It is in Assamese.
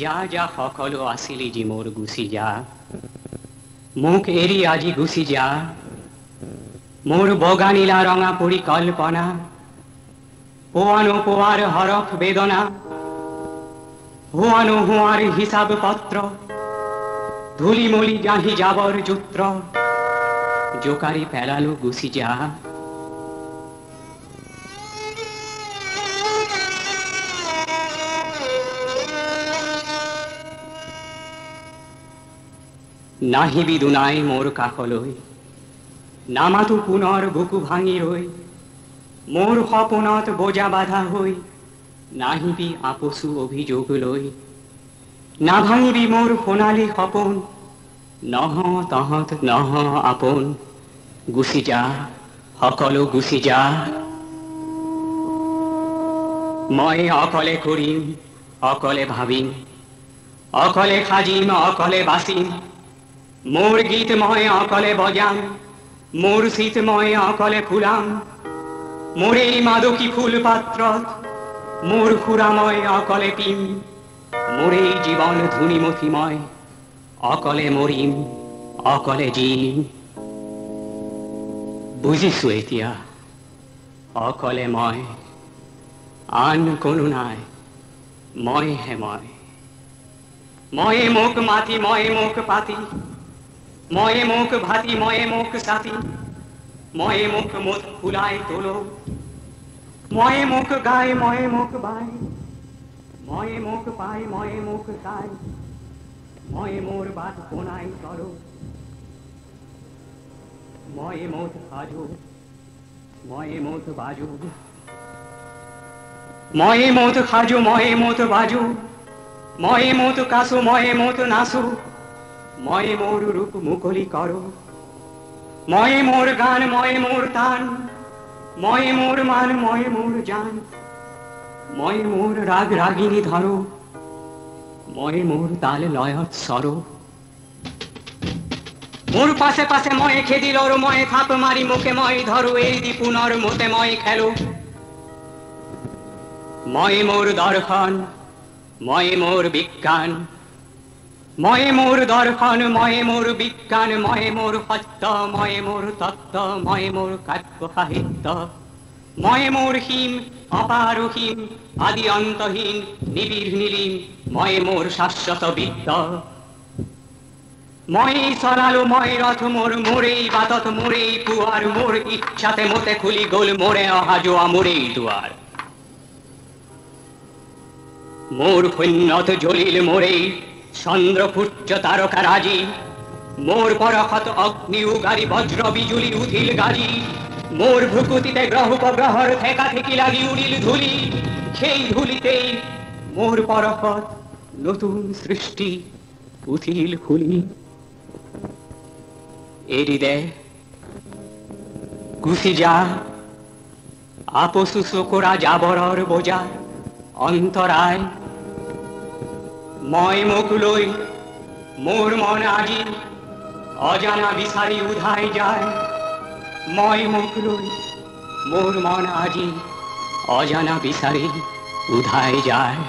যা যা সকলো আছিলি যি মোৰ গুচি যা, মোক এৰি আজি গুচি যা। মোৰ বগা নীলা ৰঙা পৰিকল্পনা, পোৱানো পোৱাৰ হৰফ বেদনা, হোৱানো হোৱাৰ হিচাপ পত্ৰ, ধুলি মলি জাহি যাবৰ জুত্ৰ, জোকাৰি পেলালো গুচি যা। নাহিবি দুনাই মোৰ কাষলৈ, নামাতো পুনৰ বুকু ভাঙি ৰৈ, মোৰ সপোনত বোজা বাধা হৈ, নাহিবি আপচু অভিযোগ লৈ। নাভাঙিবি মোৰ সোণালী সপোন, নহ তহঁত নহ আপোন, গুচি যা সকলো গুচি যা। মই অকলে কৰিম অকলে ভাবিম, অকলে সাজিম অকলে বাচিম, মোৰ গীত মই অকলে বজাম, মোৰ শীত মই অকলে ফুলাম, মোৰ এই মাদকী ফুল পাত্ৰত মোৰ সুৰা মই অকলে পিম, মোৰ এই জীৱন ধুনিমুঠি মই অকলে মৰিম অকলে জিম। বুজিছো এতিয়া অকলে মই, আন কোনো নাই, মইহে মই। ময়ে মোক মাতি ময়ে মোক পাতি, ময়ে মোক ভাতি ময়ে মোক সাথী, ময়ে মোক মুখ ফুলাই তোলো, ময়ে মোক গায় ময়ে মোক বাই, ময়ে মোক পাই ময়ে মোক চাই, ময়ে মোর বাত কোনাই করো, ময়ে মোট সাজো ময়ে মোট বাজো, ময়ে মোট খাজো ময়ে মোট বাজো, ময়ে মোট কাসো ময়ে মোট নাসো, ময়ে মোর রূপ মুকলি করো, ময়ে মোর গান ময়ে মোর তান, ময়ে মোর মান ময়ে মোর জান, ময়ে মোর রাগ রাগিনী ধরো, ময়ে মোর তাল লয়ত সরো। মোর পাশে পাশে ময়ে খেদিল ময়ে থাপ মারি মুখে ময়ে ধরো, এই দি পুনর মতে ময়ে খেলো। ময়ে মোর দর্শন ময়ে মোর বিজ্ঞান, ময়ে মোর দর্শন ময়ে মোর বিজ্ঞান, ময়ে মোর সত্য ময়ে মোর তত্ত্ব, ময়ে মোর কাব্য সাহিত্য, ময়ে মোর হিম অপার হিম আদি অন্তহীন নিবিড় নীলিম, ময়ে মোর শাশ্বত বিদ্য। ময়ে চলালো ময়ে রথ মোর, মোরেই বাতত মোরেই পুয়ার, মোর ইচ্ছাতে মতে খুলি গোল মোরে অহাজোয়া মোরেই দুয়ার। মোর পুণ্যত জলিল মোরেই চন্দ্র সূর্য তারকা রাজি, মোর পরখত অগ্নি উগারি বজ্র বিজুলি উঠিল গাজি, মোর ভ্রুকুতিতে গ্রহ উপগ্রহর থেকা থেকি লাগি উড়িল ধুলি, সেই ধুলিতেই মোর পরখত নতুন সৃষ্টি উঠিল খুলি। এরি দে গুছি যা আপসু চকোরা যাবরর বোজা অন্তরায়, ময় মুখ লই মোর মন আজি অজানা বিসারি উধাই যায়, ময় মুখ লই মোর মন আজি অজানা বিসারি উধাই যায়।